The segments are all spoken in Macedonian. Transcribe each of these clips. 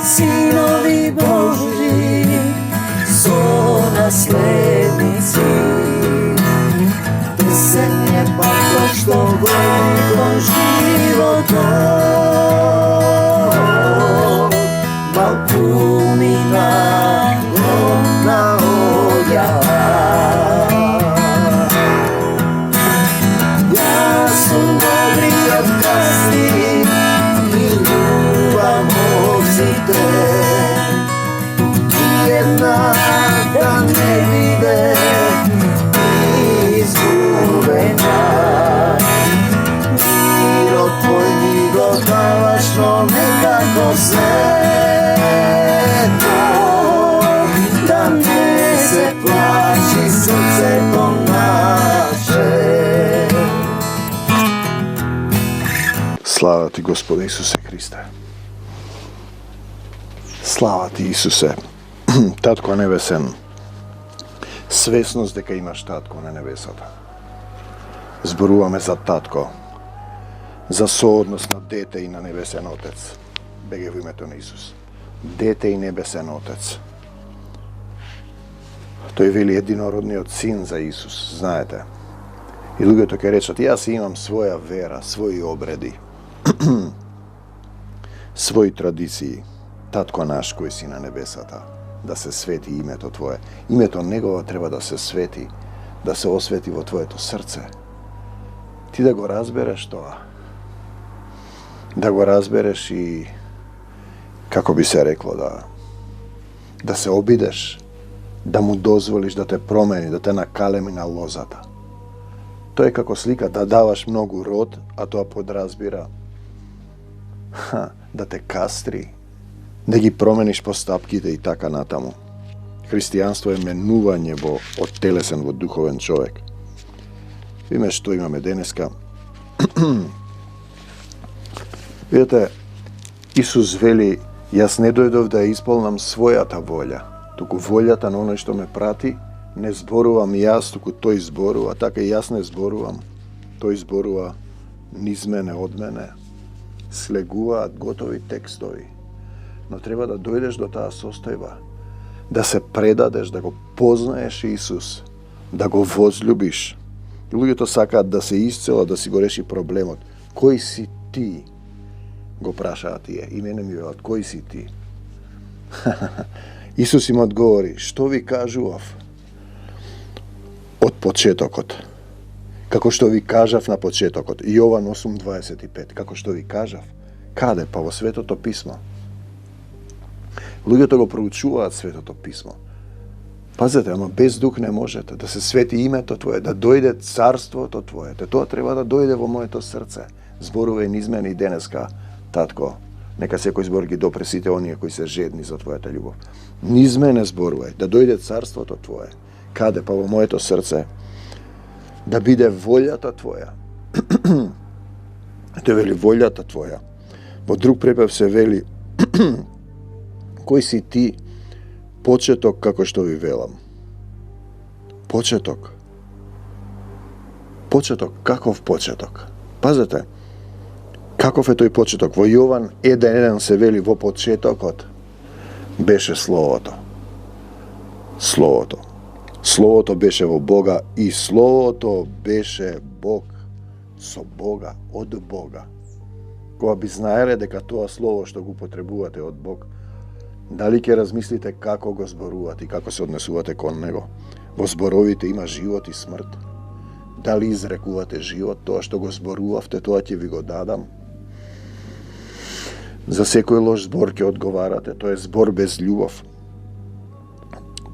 Sinovi Božji, naslednici. Pesen je pa to što voli kon životom, balkumina gonna olja. Ja sam dobri od kasti i ljubav obzite, jedna da ne vide izgubena. Miro tvoj mi dodavaš, no nekako sveto, da ne se plaši srce to naše. Slava ti, Gospode Isuse Hriste. Slava ti, Isuse. Татко небесен, свесност дека имаш татко на небесата. Зборуваме за татко, за соодност на дете и на небесен Отец. Беге во името на Исус. Дете и небесен Отец. Тој вели единородниот син за Исус, знаете. И луѓето ќе речат, јас имам своја вера, своји обреди, своји традиции. Татко наш кој си на небесата, да се свети името Твое. Името Негово треба да се свети, да се освети во Твоето срце. Ти да го разбереш тоа. Да го разбереш и, како би се рекло, да се обидеш, да му дозволиш да те промени, да те накалеми на лозата. Тоа е како слика да даваш многу род, а тоа подразбира да те кастри, да ги промениш постапките и така натаму. Христијанство е менување во од телесен во духовен човек. Име што имаме денеска. Видете, Исус вели, јас не дојдов да исполнам својата волја, туку волјата на оној што ме прати. Не зборувам јас, туку тој зборува, така и јас не зборувам. Тој зборува низ мене, од мене. Слегуваат готови текстови. Но треба да дојдеш до таа состојба, да се предадеш, да го познаеш Исус, да го возлюбиш. И луѓето сакаат да се исцелат, да си го реши проблемот. Кој си ти? Го прашаат тие. И мене ми велат, кој си ти? Исус им одговори, што ви кажував од почетокот? Како што ви кажав на почетокот. Јован 8:25. Како што ви кажав. Каде? Па во Светото писмо. Луѓето го проучуваат Светото писмо. Пазете, ама без дух не можете. Да се свети името Твое, да дојде царството Твое. Тоа треба да дојде во моето срце. Зборувај низ мене и денеска, татко. Нека секој збор ги допре сите оние кои се жедни за Твојата љубов. Низ мене зборувај, да дојде царството Твое. Каде? Па во моето срце. Да биде волјата Твоја. Те вели волјата Твоја. Во друг препев се вели кој си ти, почеток како што ви велам. Почеток. Почеток, каков почеток? Пазете, каков е тој почеток? Во Јован 1:1 се вели во почетокот беше Словото. Словото. Словото беше во Бога и Словото беше Бог. Со Бога, од Бога. Кога би знаеле дека тоа Слово што го потребувате од Бог, дали ќе размислите како го зборувате и како се однесувате кон Него? Во зборовите има живот и смрт. Дали изрекувате живот? Тоа што го зборувавте, тоа ќе ви го дадам. За секој лош збор ќе одговарате. Тоа е збор без љубов.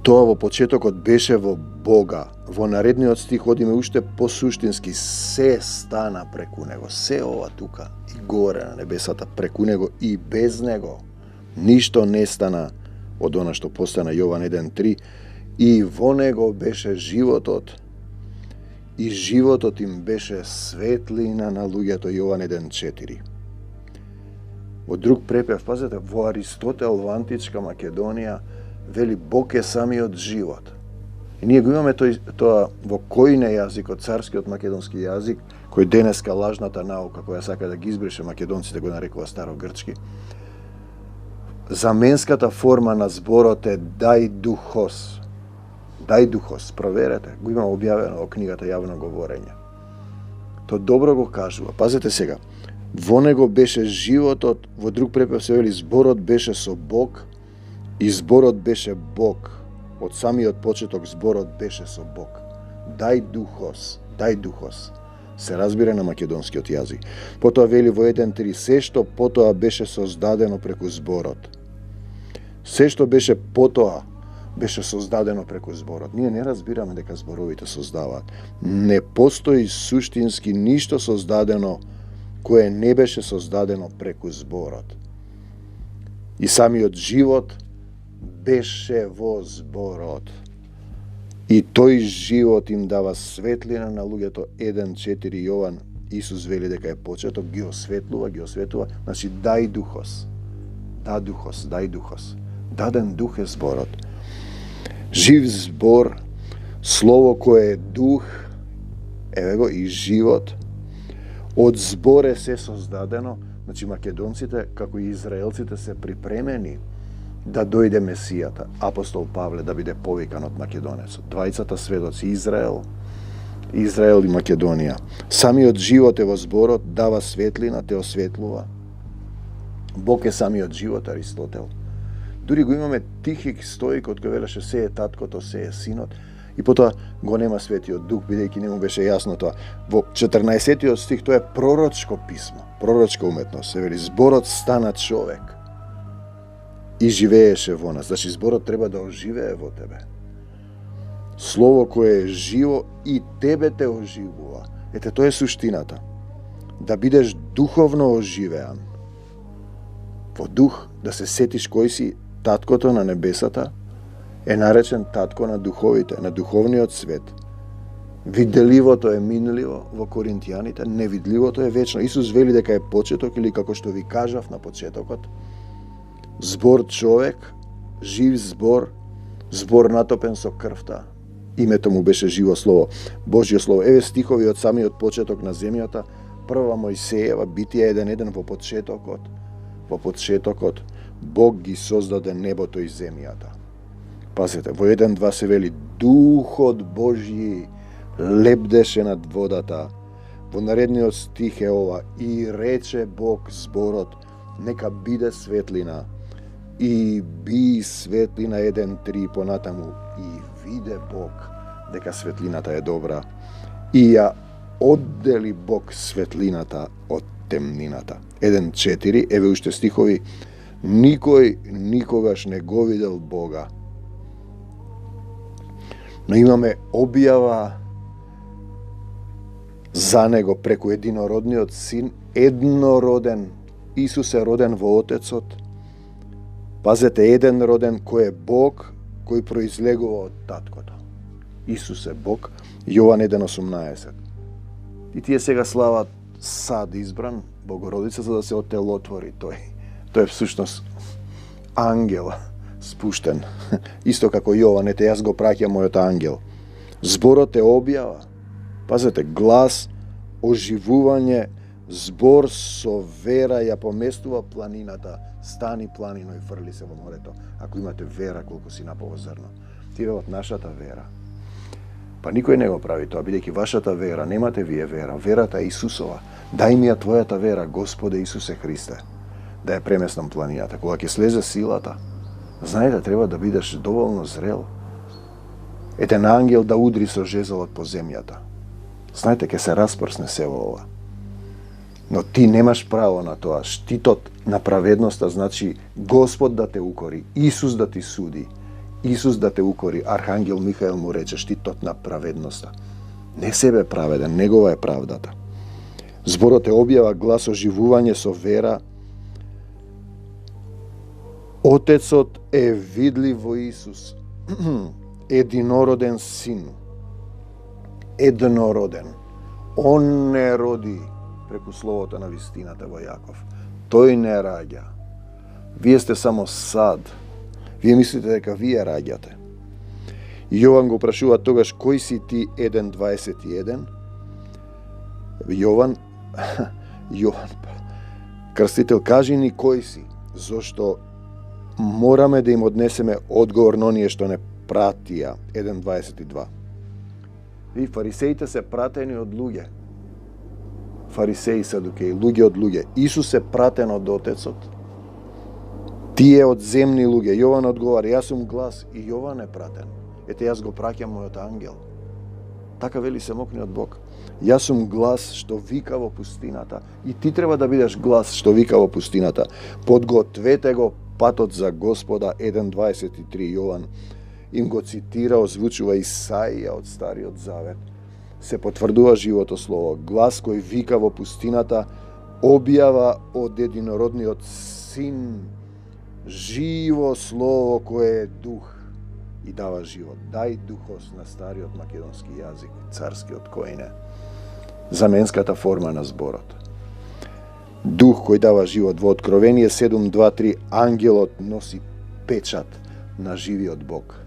Тоа во почетокот беше во Бога. Во наредниот стих одиме уште посуштински. Се стана преку Него. Се ова тука и горе на небесата преку Него и без Него. Ништо не стана од она што постана. Јован 1:3. И во Него беше животот. И животот им беше светлина на луѓето. Јован 1:4. Во друг препев, пазете, во Аристотел, во античка Македонија, вели Бог е самиот живот. И ние го имаме тоа во којне јазикот, царскиот македонски јазик, кој денеска лажната наука, која сака да ги избрише македонците, го нарекува старогрчки. заменската форма на зборот е дај духос. Дај духос, проверете, го има објавено во книгата Јавно говорење. То добро го кажува. Пазете сега. Во него беше животот, во друг препев се вели зборот беше со Бог и зборот беше Бог. Од самиот почеток зборот беше со Бог. Дај духос, дај духос. Се разбира на македонскиот јазик. Потоа вели во 1.3, се што потоа беше создадено преку зборот. Се што беше потоа беше создадено преку зборот. Ние не разбираме дека зборовите создаваат. Не постои суштински ништо создадено кое не беше создадено преку зборот. И самиот живот беше во зборот. И тој живот им дава светлина на луѓето. 1.4 Јован, Исус вели дека е почеток, ги осветлува. Значи, дај духос. Дај духос. Даден дух е зборот. Жив збор, слово кое е дух, еве го, и живот. Од збор е се создадено. Значи, македонците, како и израелците, се припремени да дојде Месијата, апостол Павле, да биде повикан од македонецот. Двајцата сведоци, Израел и Македонија. Самиот живот е во зборот, дава светлина, те осветлува. Бог е самиот живот, Аристотел. Дури го имаме Тихик стоикот кој велеше се е таткото, се е синот. И потоа го нема Светиот Дух, бидејќи не му беше јасно тоа. Во 14 стих тоа е пророчко писмо, пророчка уметност. Се вели зборот стана човек и живееше во нас. Значи зборот треба да оживее во тебе. Слово кое е живо и тебе те оживува. Ете, тоа е суштината. Да бидеш духовно оживеан. Во дух, да се сетиш кој си. Таткото на небесата е наречен татко на духовите, на духовниот свет. Виделивото е минливо во Коринтијаните, невидливото е вечно. Исус вели дека е почеток, или како што ви кажав на почетокот, збор човек, жив збор, збор натопен со крвта. Името му беше живо слово, Божјо слово. Еве стихови од самиот почеток на земјата, прва Мојсеева, Битие 1.1 во почетокот. Во почетокот Бог ги создаде небото и земјата. Пазете, во 1.2 се вели Духот Божји лебдеше над водата. Во наредниот стих е ова: и рече Бог зборот, нека биде светлина. И би светлина 1.3 понатаму. И виде Бог дека светлината е добра. И ја оддели Бог светлината од темнината. 1.4, еве уште стихови. Никој никогаш не го видел Бога. Но имаме објава за него преку единородниот син, еднороден. Исус е роден во Отецот. Пазете, еден роден кој е Бог, кој произлегува од таткото. Исус е Бог. Јован 1.18. И тие сега слават сад избран, Богородица, за да се отелотвори тој. Тој е всушност ангел спуштен. Исто како Јован, ете, јас го праќам мојот ангел. Зборот е објава. Пазете, глас, оживување, збор со вера ја поместува планината. Стани планино и фрли се во морето. Ако имате вера колку си напово зрно. Тие од нашата вера. Па никој не го прави тоа, бидејќи вашата вера, немате вие вера. Верата е Исусова. Дај ми ја твојата вера, Господе Исусе Христе, да ја преместам планината. Кога ќе слезе силата, знаете, треба да бидеш доволно зрел. Ете, на ангел да удри со жезлот по земјата. Знаете, ќе се распрсне се во ова. Но ти немаш право на тоа. Штитот на праведноста значи Господ да те укори, Исус да ти суди, Исус да те укори. Архангел Михаел му рече штитот на праведноста. Не себе праведен, негова е правдата. Зборот е објава, глас, оживување со вера. Отецот е видлив во Исус. Единороден син. Еднороден. Он не роди преку словото на вистината во Јаков. Тој не раѓа. Вие сте само сад. Вие мислите дека вие раѓате. Јован го прашува тогаш кој си ти 1.21. Јован Крстител, кажи ни кој си, зошто мораме да им однесеме одговор на оние што не пратија. 1.22. И фарисеите се пратени од луѓе. Фарисеи, садукеи, луѓе од луѓе. Исус е пратен од Отецот. Тие од земни луѓе. Јован одговара, јас сум глас и Јован е пратен. Ете, јас го праќам мојот ангел. Така вели самокниот Бог. Јас сум глас што вика во пустината. И ти треба да бидеш глас што вика во пустината. Подгответе го патот за Господа. 1.23. Јован им го цитира, озвучува Исаија од Стариот Завет. Се потврдува живото слово. Глас кој вика во пустината, објава од единородниот Син, живо слово кое е дух и дава живот. Дај духос на стариот македонски јазик, царскиот којне, заменската форма на зборот. Дух кој дава живот. Во Откровение 7.2.3 ангелот носи печат на живиот Бог.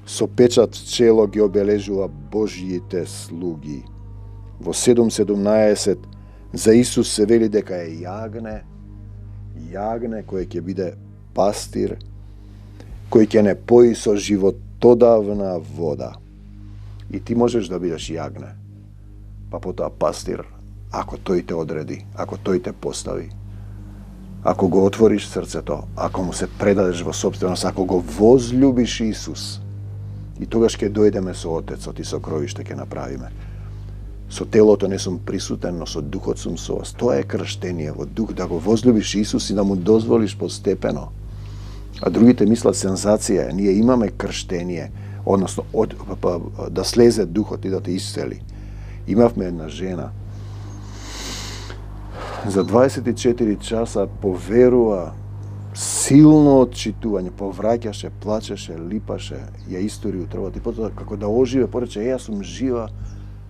Со печат в чело ги обележува Божјите слуги. Во 7.17 за Исус се вели дека е јагне кој ќе биде пастир, кој ќе не пои со животодавна вода. И ти можеш да бидеш јагне, па потоа пастир, ако тој те одреди, ако тој те постави. Ако го отвориш срцето, ако му се предадеш во сопственост, ако го возлюбиш Исус, и тогаш ќе дојдеме со Отецот и со кровиште ќе направиме. Со телото не сум присутен, но со духот сум со вас. Тоа е крштение во дух, да го возлюбиш Исус и да му дозволиш постепено. А другите мислат сензација. Ние имаме крштение, односно да слезе духот и да те исцели. Имавме една жена. За 24 часа поверува, силно отчитување, повраќаше, плачеше, липаше, ја истори утробата и потоа како да оживе, порече, јас сум жива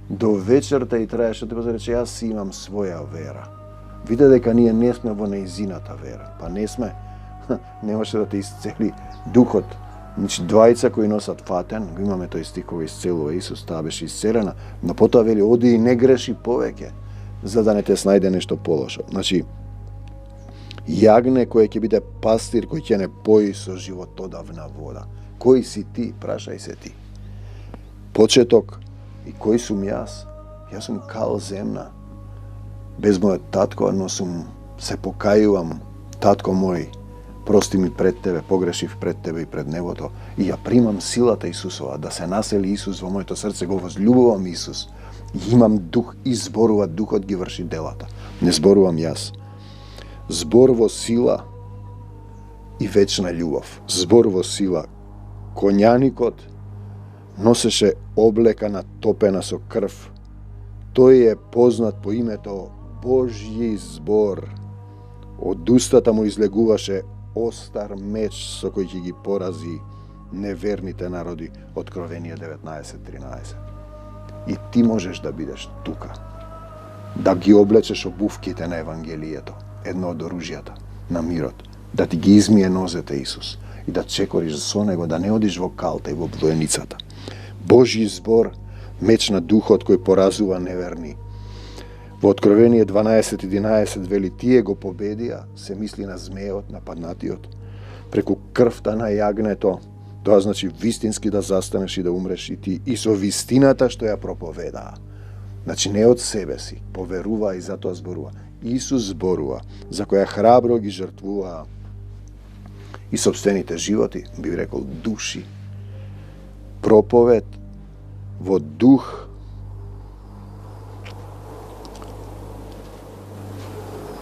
до вечерта и траеше, тоа рече, јас си имам своја вера. Виде дека ние не сме во неизината вера, па не сме, немаше да те исцели духот. Значи, двајца кои носат фатен, го имаме тој стих кога исцелува Исус, таа беше исцелена, но потоа вели, оди и не греши повеќе, за да не те снајде нешто полошо. Значи, јагне кој ќе биде пастир, кој ќе не пои со животодавна вода. Кој си ти? Прашај се ти. Почеток. И кој сум јас? Јас сум кал земна. Без мојот татко, но се покајувам. Татко мој, прости ми пред тебе, погрешив пред тебе и пред небото. И ја примам силата Исусова, да се насели Исус во моето срце, го возлюбувам Исус. И имам дух, и зборува, духот ги врши делата. Не зборувам јас. Збор во сила и вечна љубов. Збор во сила. Коњаникот носеше облека натопена со крв. Тој е познат по името Божји збор. Од устата му излегуваше остар меч со кој ќе ги порази неверните народи. Откровение 19.13. И ти можеш да бидеш тука. Да ги облечеш обувките на Евангелието. Едно од оружјата на мирот, да ти ги измие нозете Исус и да чекориш со него, да не одиш во калта и во военицата. Божји збор, меч на духот кој поразува неверни. Во Откровение 12.11 вели, тие го победија, се мисли на змејот, нападнатиот, преку крвта на јагнето. Тоа значи вистински да застанеш и да умреш и ти, и со вистината што ја проповедаа. Значи не од себе си, поверува и затоа зборува. Исус зборува, за која храбро ги жртвуваа и собствените животи, би рекол души. Проповед во дух,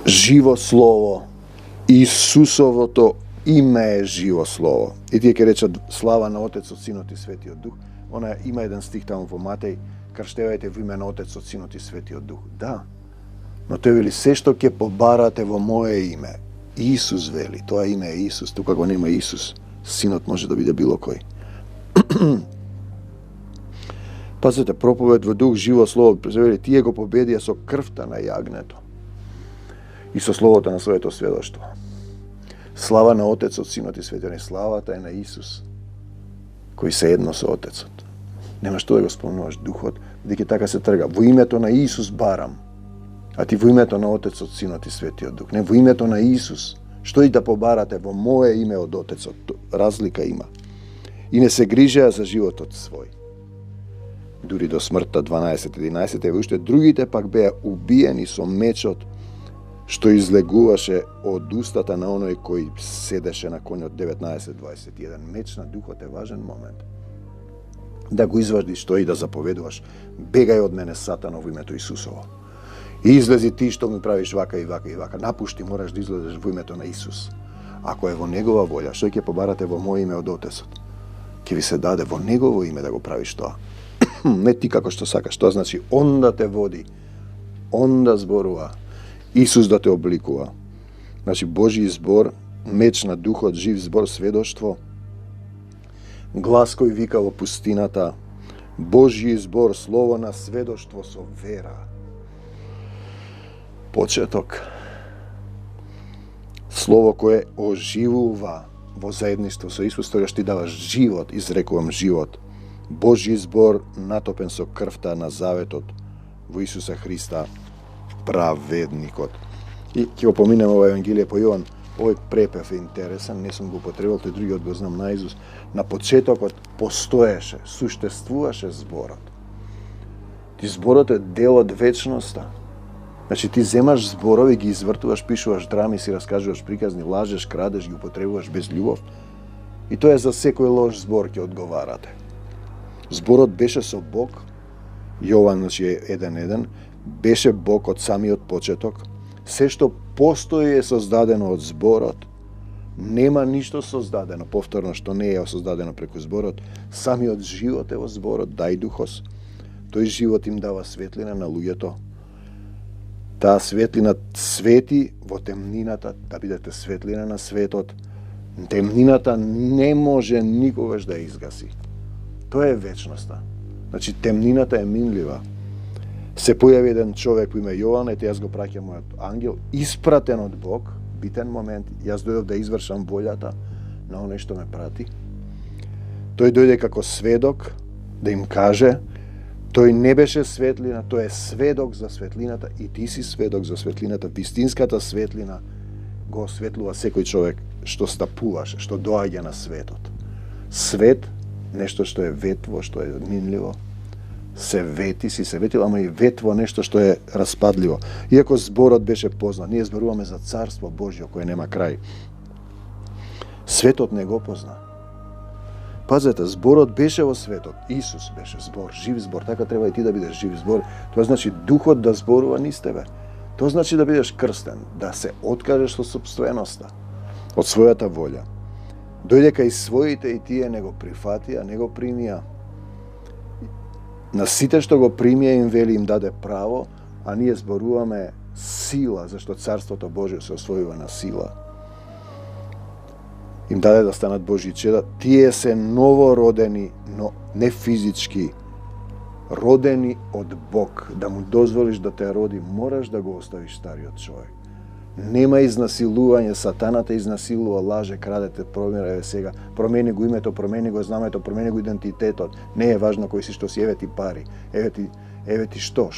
живо слово, Исусовото име е живо слово. И тие ќе речат слава на Отецот, Синот и Светиот Дух. Она има еден стих таму во Матеј, крштевајте во име на Отецот, Синот и Светиот Дух. Да, но тој вели, се што ќе побарате во моје име, Исус вели, тоа име е Исус, тука го нема Исус, Синот може да биде било кој. Пазете, проповед во дух, живо слово, вели, тие го победија со крвта на јагнето и со словото на своето сведоштво. Слава на Отецот, Синот и Светиот, славата е на Исус, кој се едно со Отецот. Нема што да го спомнуваш духот, дека така се трга. Во името на Исус барам. А ти во името на Отецот, Синот и Светиот Дух. Не, во името на Исус Што и да побарате во мое име од Отецот, разлика има. И не се грижеа за животот свој. Дури до смртта 12-11, уште другите пак беа убиени со мечот што излегуваше од устата на оној кој седеше на конјот. 19-21. Меч на духот е важен момент. Да го извадиш тој и да заповедуваш: бегај од мене, Сатано, во името Исусово. И излези ти што ми правиш вака и вака и вака. Напушти, мораш да излезеш во името на Исус. Ако е во Негова волја, што ќе побарате во моје име од Отецот? Ќе ви се даде во Негово име да го правиш тоа. Не ти како што сакаш. Тоа значи Он да те води, Он да зборува, Исус да те обликува. Значи Божји збор, меч на духот, жив збор, сведоштво, глас кој вика во пустината, Божји збор, слово на сведоштво со вера. Почеток. Слово кое оживува во заедништво со Исус, тогаш ти даваш живот, изрекувам живот. Божји збор натопен со крвта на заветот во Исуса Христа, праведникот. И ќе го поминеме ова Евангелие по Јован. Овој препев е интересен, не сум го употребил, тој другиот го знам наизуст. На почетокот постоеше, суштествуваше зборот. Ти зборот е дел од вечноста. Значи ти земаш зборови, ги извртуваш, пишуваш драми, си раскажуваш приказни, лажеш, крадеш, ги употребуваш без љубов. И тоа е за секој лош збор ќе одговарате. Зборот беше со Бог, Јован, значи 1:1, беше Бог од самиот почеток. Се што постои е создадено од зборот. Нема ништо создадено, повторно, што не е создадено преку зборот. Самиот живот е во зборот, дај духос. Тој живот им дава светлина на луѓето. Таа светлина свети во темнината, да бидете светлина на светот. Темнината не може никогаш да изгаси. Тоа е вечноста. Значи, темнината е минлива. Се појави еден човек по име Јован, ете јас го праќам мојот ангел, испратен од Бог, битен момент, јас дојдов да извршам волјата на оној што ме прати. Тој дојде како сведок да им каже, тој не беше светлина, тој е сведок за светлината и ти си сведок за светлината. Вистинската светлина го осветлува секој човек што стапуваше, што доаѓа на светот. Свет, нешто што е ветво, што е минливо, се вети, си се ветил, ама и ветво нешто што е распадливо. Иако зборот беше познат, ние зборуваме за Царство Божјо кое нема крај. Светот не го позна. Пазете, зборот беше во светот, Исус беше збор, жив збор, така треба и ти да бидеш жив збор. Тоа значи духот да зборува низ тебе. Тоа значи да бидеш крстен, да се откажеш со собственоста, од својата волја. Дојде кај своите и тие не го прифатија, не го примија. На сите што го примија им вели им даде право, а ние зборуваме сила, зашто Царството Божие се освојува на сила. Им даде да станат Божји чеда. Тие се новородени, но не физички, родени од Бог. Да му дозволиш да те роди, мораш да го оставиш стариот човек. Нема изнасилување, сатаната изнасилува, лаже, крадете, промира сега, промени го името, промени го знамето, промени го идентитетот. Не е важно кој си, што си, еве ти пари, еве ти што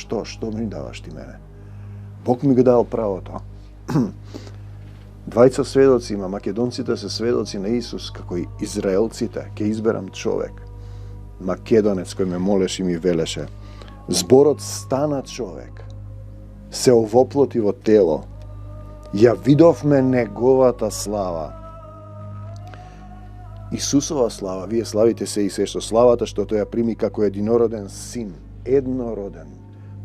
ми даваш ти мене. Бог ми го дал правото. Двајца сведоци има, македонците се сведоци на Исус, како и израелците. Ке изберам човек, македонец кој ме молеше и ми велеше. Зборот стана човек, се овоплоти во тело, ја видовме неговата слава. Исусова слава, вие славите се и се што славата што тој ја прими како единороден син, еднороден.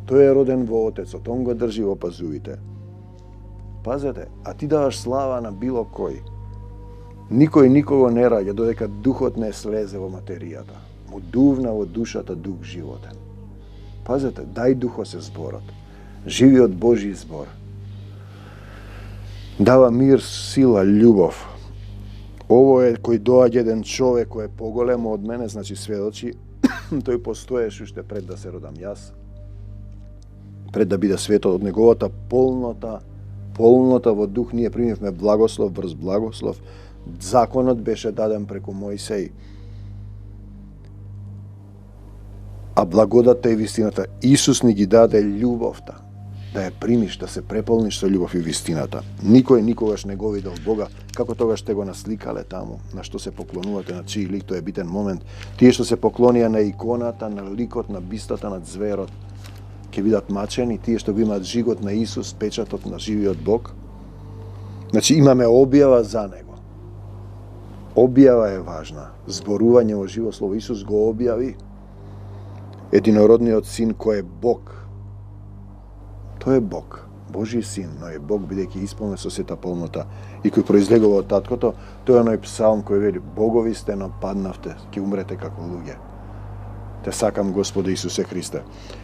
Тој е роден во Отецот, он го држи во пазувите. Пазете, а ти даваш слава на било кој. Никој никого не раѓа додека духот не слезе во материјата. Му дувна во душата дух животен. Пазете, дај духо се зборот. Живиот Божји збор. Дава мир, сила, љубов. Ово е кој доаѓа еден човек кој е поголемо од мене, значи сведочи, тој постоеше уште пред да се родам јас. Пред да биде светот од неговата полнота во дух, ние примивме благослов врз благослов. Законот беше даден преку Мојсеј. А благодата и вистината Исус ни ги даде љубовта. да ја примиш, да се преполниш со љубов и вистината. Никој никогаш не го видел Бога, како тогаш те го насликале таму, на што се поклонувате, на чиј лик, тоа е битен момент. Тие што се поклонија на иконата, на ликот, на бистата, на зверот, ќе бидат мачени, тие што го имаат жигот на Исус, печатот на живиот Бог. Значи имаме објава за него. Објава е важна. Зборување во живо слово. Исус го објави единородниот син кој е Бог. Тој е Бог, Божи син, но е Бог бидејќи исполнен со сета полнота и кој произлегува од таткото. Тој е оној псалм кој вели: Богови сте, но паднавте, ќе умрете како луѓе. Те сакам, Господе Исусе Христе.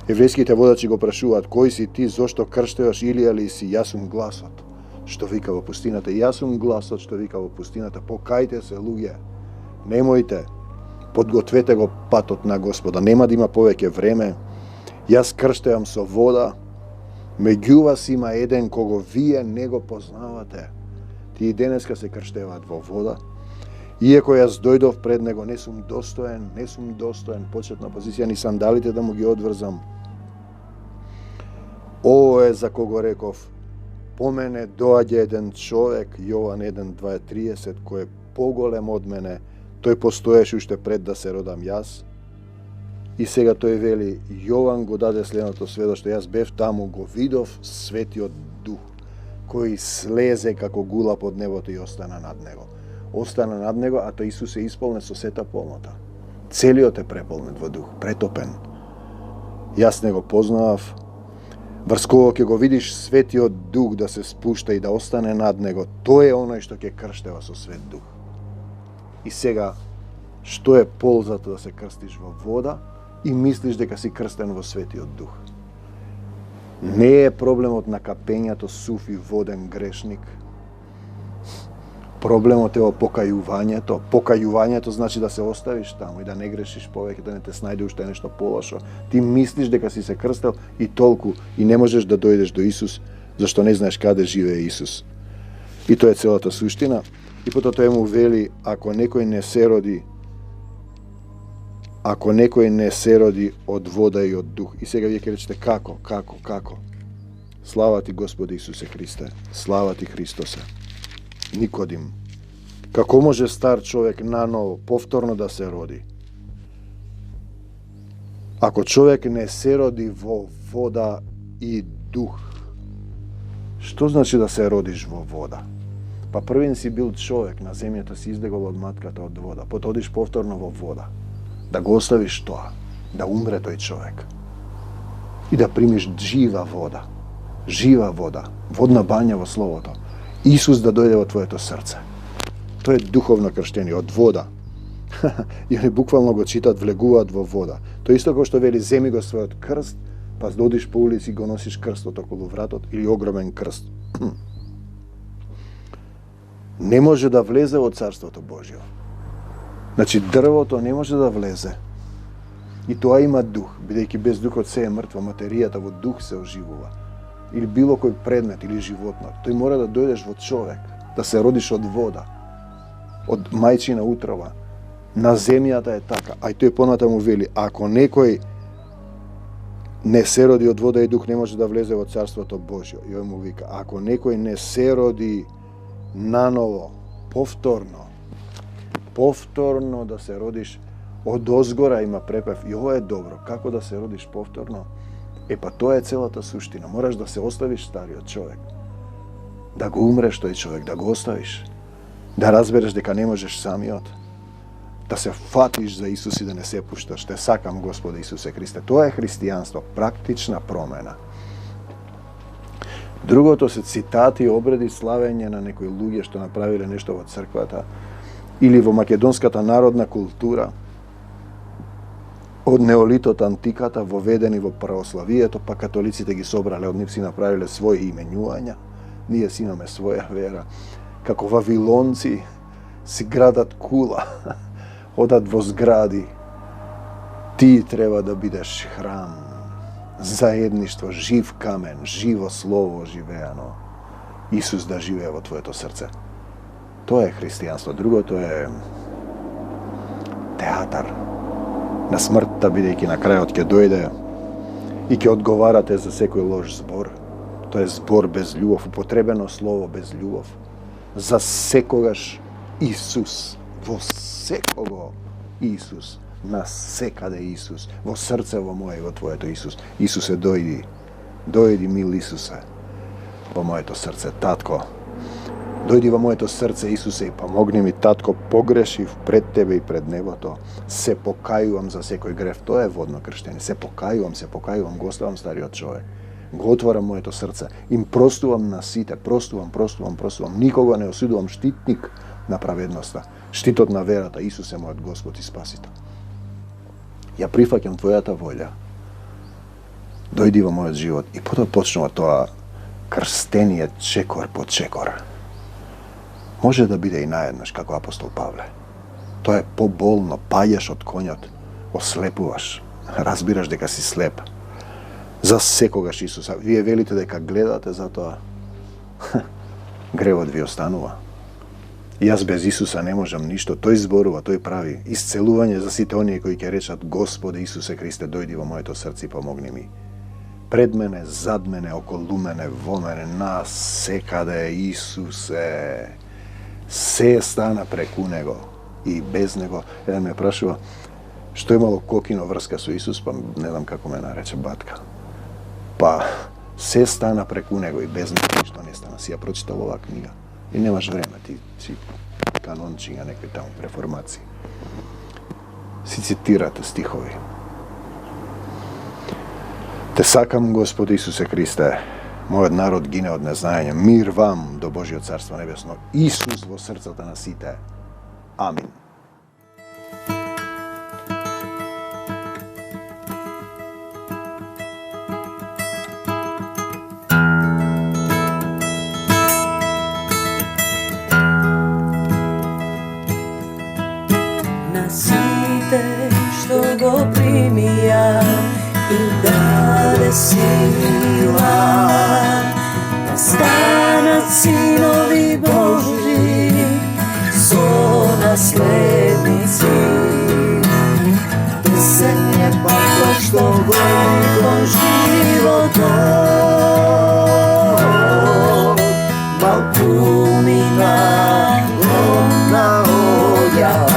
Еврејските водачи го прашуваат: кој си ти, зошто крштеваш, Илија ли си? Јас сум гласот што вика во пустината. Јас сум гласот што вика во пустината. Покајте се, луѓе. Немојте. Подгответе го патот на Господа. Нема да има повеќе време. Јас крштевам со вода. Меѓу вас има еден кого вие не го познавате. Тие денеска се крштеваат во вода. Иако јас дојдов пред него, не сум достоен, почетна позиција, ни сандалите да му ги одврзам. Ово е за кого реков: по мене доаѓа еден човек, Јован 1:2-30, кој е поголем од мене, тој постоеше уште пред да се родам јас. И сега тој вели, Јован го даде следното сведоштво: јас бев таму, го видов Светиот Дух, кој слезе како гулап од небото и остана над него. Остана над него, а тој Исус е исполнен со сета полнота. Целиот е преполнен во дух, претопен. Јас не го познавав. Врз кого ќе го видиш Светиот Дух да се спушта и да остане над него, тој е оној што ќе крштева со Свет Дух. И сега, што е ползата да се крстиш во вода и мислиш дека си крстен во Светиот Дух? Не е проблемот на капењето сув и воден грешник. Проблемот е во покајувањето. Покајувањето значи да се оставиш таму и да не грешиш повеќе, да не те снајде уште нешто полошо. Ти мислиш дека си се крстел и толку, и не можеш да дојдеш до Исус, зашто не знаеш каде живее Исус. И тоа е целата суштина. И потоа тој му вели: ако некој не се роди од вода и од дух. И сега вие ќе речете: како? Слава ти, Господи Исусе Христе. Слава ти, Христосе. Никодим: како може стар човек наново, повторно да се роди? Ако човек не се роди во вода и дух, што значи да се родиш во вода? Па првин си бил човек на земјата, си издегол од матката од вода, потоа одиш повторно во вода. Да го оставиш тоа, да умре тој човек и да примиш жива вода, водна бања во Словото. Исус да дојде во твоето срце. Тоа е духовно крштење од вода. И они буквално го читат, влегуваат во вода. Тоа исто како што вели: земи го својот крст, па додиш по улици и го носиш крстот околу вратот, или огромен крст. Не може да влезе во Царството Божјо. Значи дрвото не може да влезе. И тоа има дух, бидејќи без духот се е мртво, материјата во дух се оживува. Или било кој предмет или животно. Тој мора да дојдеш во човек, да се родиш од вода, од мајчина утрова. На земјата е така. А и тој понатаму вели: ако некој не се роди од вода и дух, не може да влезе во Царството Божјо. И ој му вика: ако некој не се роди наново, повторно да се родиш од озгора, има препев. И ова е добро. Како да се родиш повторно? Па тоа е целата суштина. Мораш да се оставиш стариот човек. Да го умреш тој човек, да го оставиш. Да разбереш дека не можеш самиот. Да се фатиш за Исус и да не се пушташ. Те сакам, Господи Исусе Христе. Тоа е христијанство, практична промена. Другото се цитати, обреди, славење на некои луѓе што направиле нешто во црквата или во македонската народна култура. Од неолитот, антиката, воведени во православието, па католиците ги собрале, од нив си направиле своји имењувања. Ние си имаме своја вера. Како вавилонци си градат кула, одат во згради. Ти треба да бидеш храм, заедништво, жив камен, живо слово оживеано. Исус да живее во твоето срце. Тоа е христијанство. Другото е театар на смртта, бидејќи на крајот ќе дојде и ќе одговарате за секој лош збор, Тоа е збор без љубов, употребено слово без љубов. За секогаш Исус, во секого Исус, на секаде Исус, во срцево мое и во твоето Исус. Исусе, дојди мил Исусе, во моето срце, татко. Дојди во моето срце, Исусе, и помогни ми, татко, погрешив пред Тебе и пред небото. Се покајувам за секој грев. Тоа е водно крштење. Се покајувам, го оставам стариот човек. Го отворам моето срце. Им простувам на сите. Простувам. Никога не осудувам. Штитник на праведноста. Штитот на верата. Исус е мојот Господ и Спасител. Ја прифаќам Твојата волја. Дојди во мојот живот. И потоа почнува тоа крстение чекор по чекор. Може да биде и наеднаш, како апостол Павле. Тоа е поболно, паѓаш од конјот, ослепуваш, разбираш дека си слеп. За секогаш Исуса. Вие велите дека гледате, затоа гревот ви останува. Јас без Исуса не можам ништо. Тој зборува, тој прави исцелување за сите оние кои ќе речат: Господи Исусе Христе, дојди во моето срце и помогни ми. Пред мене, зад мене, околу мене, во мене, на секаде Исусе. Се стана преку Него и без Него. Еден ме прашува што имало кокино врска со Исус, па не знам како ме нарече батка. Па се стана преку Него и без Него ништо не стана. Си ја прочитал оваа книга. И немаш време, ти си канончиња некои таму реформации. Си цитирате стихови. Те сакам, Господи Исусе Христе, мојот народ гине од незнаење. Мир вам до Божиот царство небесно. Исус во срцата на сите. Амин. На сите што го примија им даде сила да станат синови Божи со наследници. Песен е патло што води кон животот, малку мина, ломна оѓа.